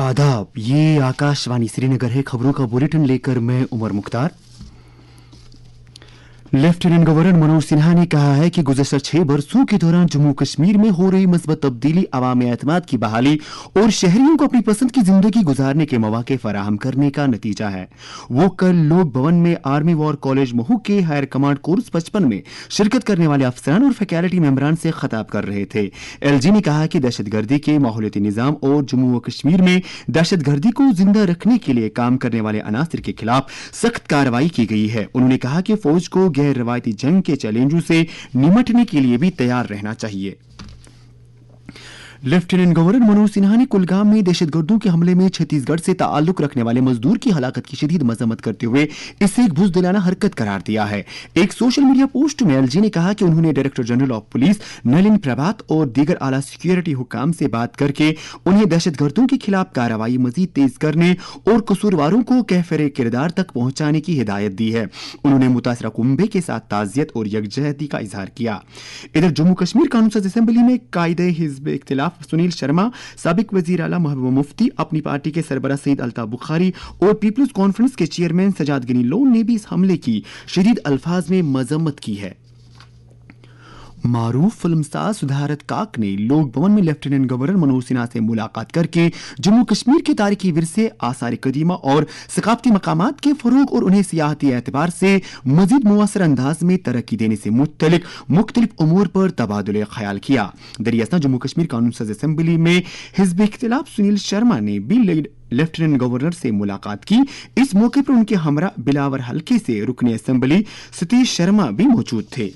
आदाब, ये आकाशवाणी श्रीनगर है। खबरों का बुलेटिन लेकर मैं उमर मुख्तार। लेफ्टिनेंट गवर्नर मनोज सिन्हा ने कहा है कि गुज़श्ता 6 बरसों के दौरान जम्मू कश्मीर में हो रही मस्बत तब्दीली अवामी एतमाद की बहाली और शहरियों को अपनी पसंद की जिंदगी गुजारने के मौके फराहम करने का नतीजा है। वो कल लोक भवन में आर्मी वॉर कॉलेज महू के हायर कमांड कोर्स 55 में शिरकत करने वाले अफसरान और फैकल्टी मेंबरान से खिताब कर रहे थे। एलजी ने कहा कि दहशतगर्दी के माहौलियाती निज़ाम और जम्मू व कश्मीर में दहशतगर्दी को जिंदा रखने के लिए काम करने वाले अनासर के खिलाफ सख्त कार्रवाई की गई है। उन्होंने कहा कि फौज को गैर रवायती जंग के चैलेंजों से निपटने के लिए भी तैयार रहना चाहिए। लेफ्टिनेंट गवर्नर मनोज सिन्हा ने कुलगाम में दहशतगर्दों के हमले में छत्तीसगढ़ से ताल्लुक रखने वाले मजदूर की हलाकत की शदीद मजम्मत करते हुए इसे एक बुज़दिलाना हरकत करार दिया है। एक सोशल मीडिया पोस्ट में एलजी ने कहा कि उन्होंने director general of police Nalin Prabhat और दीगर आला सिक्योरिटी हुकाम से बात करके उन्हें दहशतगर्दों के खिलाफ कार्रवाई मजीद तेज करने और कसूरवारों को कहफरे किरदार तक पहुंचाने की हिदायत दी है। उन्होंने मुतासरा कुंबे के साथ ताज़ियत और यकजहती का इजहार किया। इधर जम्मू कश्मीर कानून असेंबली में कायदे हिज़्ब इख्तिलाफ सुनील शर्मा, साबिक वजीर आला महबूबा मुफ्ती, अपनी पार्टी के सरबराह सईद अल्ताफ बुखारी और पीपल्स कॉन्फ्रेंस के चेयरमैन सजाद गनी लोन ने भी इस हमले की शदीद अल्फाज में मजम्मत की है। मारूफ फिल्मसाज सुधारत काक ने लोक भवन में लेफ्टिनेंट गवर्नर मनोज सिन्हा से मुलाकात करके जम्मू कश्मीर के तारीखी विरसे, आसार कदीमा और सकाफती मकामात के फरोग और उन्हें सियाहती एतबार से मजीद मुअस्सर अंदाज में तरक्की देने से मुतल्लिक मुख्तलिफ उमूर पर तबादुल ख्याल किया। दरियासना जम्मू कश्मीर कानून साज असेंबली में हिज़्ब इख्तिलाफ सुनील शर्मा ने भी लेफ्टिनेंट गवर्नर से मुलाकात की। इस मौके पर उनके हमरा बिलावर हल्के से रुकने असेंबली सतीश शर्मा भी मौजूद थे।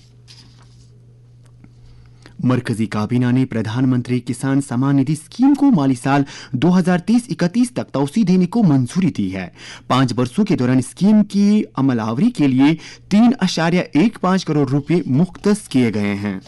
मरकजी काबीना ने प्रधानमंत्री किसान सम्मान निधि स्कीम को माली साल 2030-31 तक तौसी देने को मंजूरी दी है। 5 बरसों के दौरान स्कीम की अमलावरी के लिए 3.15 करोड़ रुपए मुख्तस किए गए हैं।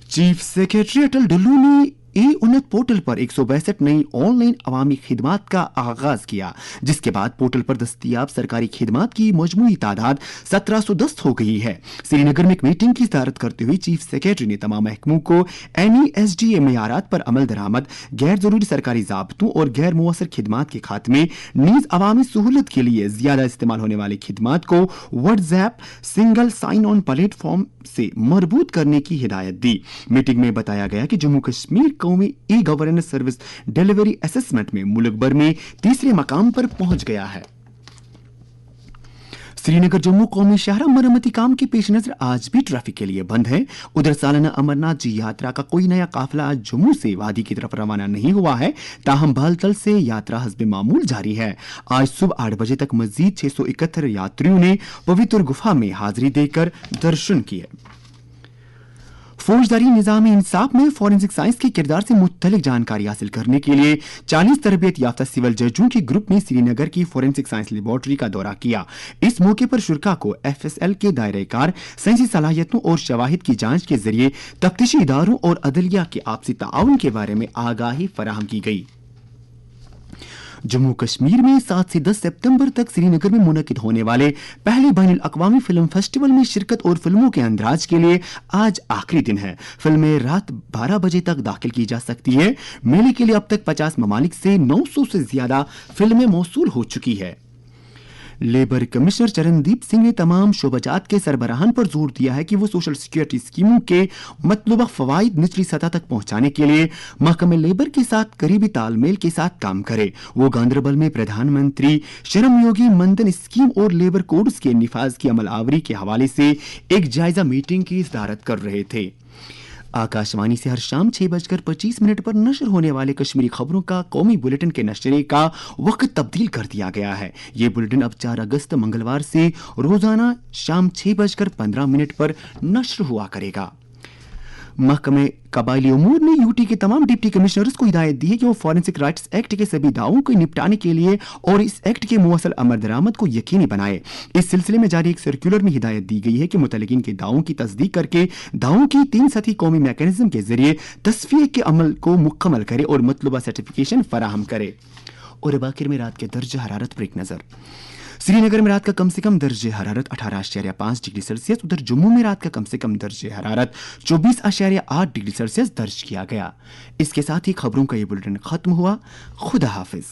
चीफ सेक्रेटरी अटल डुल्लू ने उन्नत पोर्टल पर 162 नई ऑनलाइन अवामी खिदमात का आगाज किया, जिसके बाद पोर्टल पर दस्तयाब सरकारी खिदमात की मजमूई तादाद 1710 हो गई है। श्रीनगर में एक मीटिंग की सदारत करते हुए चीफ सेक्रेटरी ने तमाम महकमों को NESDA मेयारात पर अमल दरामद, गैर जरूरी सरकारी ज़ाब्तों और गैर मुअस्सर खिदमात के खात्मे नीज अवामी सहूलत के लिए ज्यादा इस्तेमाल होने वाली खिदमात को WhatsApp single sign on platform से मरबूत करने की हिदायत दी। मीटिंग में बताया गया कि जम्मू कश्मीर कौमी e governance service delivery assessment में मुल्क भर में तीसरे मकाम पर पहुंच गया है। श्रीनगर जम्मू कौमी शाहरा मरम्मती काम के पेश नजर आज भी ट्रैफिक के लिए बंद है। उधर सालाना अमरनाथ जी यात्रा का कोई नया काफिला आज जम्मू से वादी की तरफ रवाना नहीं हुआ है। ताहम बालतल से यात्रा हस्बे मामूल जारी है। आज सुबह 8 बजे तक मजीद 671 यात्रियों ने पवित्र गुफा में हाजिरी देकर दर्शन किए। फौजदारी निज़ाम इंसाफ में फॉरेंसिक साइंस के किरदार से मुत्तलिक जानकारी हासिल करने के लिए 40 तरबियत याफ्ता सिविल जजों के ग्रुप ने श्रीनगर की फॉरेंसिक साइंस लेबॉर्ट्री का दौरा किया। इस मौके पर शुरका को FSL के दायरे कार, साइंसी सलाहियतों और शवाहिद की जांच के जरिए तफ्तीशी इदारों और अदलिया के आपसी ताउन के बारे में आगाही फराहम की गई। जम्मू कश्मीर में 7 से 10 सितंबर तक श्रीनगर में मुनक्किद होने वाले पहले बैनुल अक़वामी फिल्म फेस्टिवल में शिरकत और फिल्मों के अंदराज के लिए आज आखिरी दिन है। फिल्में रात 12 बजे तक दाखिल की जा सकती है। मेले के लिए अब तक 50 ममालिक से 900 से ज्यादा फिल्में मौसूल हो चुकी है। लेबर कमिश्नर चरणदीप सिंह ने तमाम शोबाजात के सरबराहान पर जोर दिया है कि वो सोशल सिक्योरिटी स्कीमों के मतलूबा फवाइद निचली सतह तक पहुंचाने के लिए महकमे लेबर के साथ करीबी तालमेल के साथ काम करे। वो गांधरबल में प्रधानमंत्री श्रम योगी मनधन स्कीम और लेबर कोड्स के निफाज की अमलावरी के हवाले से एक जायजा मीटिंग की सदारत कर रहे थे। आकाशवाणी से हर शाम 6:25 पर नशर होने वाले कश्मीरी खबरों का कौमी बुलेटिन के नशरे का वक्त तब्दील कर दिया गया है। ये बुलेटिन अब 4 अगस्त मंगलवार से रोजाना शाम 6:15 पर नशर हुआ करेगा। महकमे कबायली उमूर ने यूटी के तमाम डिप्टी कमिश्नर्स को हिदायत दी है कि वो फॉरेंसिक राइट्स एक्ट के सभी दावों को निपटाने के लिए और इस एक्ट के मुअस्सल अमल दरामद को यकीनी बनाए। इस सिलसिले में जारी एक सर्कुलर में हिदायत दी गई है कि मुतल्लिकीन के दावों की तस्दीक करके दावों की 3 सतही कौमी मैकेनिज्म के जरिए तस्फिये के अमल को मुकम्मल करे और मतलूबा सर्टिफिकेशन फराहम करे। और आखिर में रात के दर्जा हरारत पर एक नजर। श्री नगर में रात का कम से कम दर्जे हरारत 18.5 डिग्री सेल्सियस, उधर जम्मू में रात का कम से कम दर्जे हरारत 24.8 डिग्री सेल्सियस दर्ज किया गया। इसके साथ ही खबरों का ये बुलेटिन खत्म हुआ। खुदा हाफिज।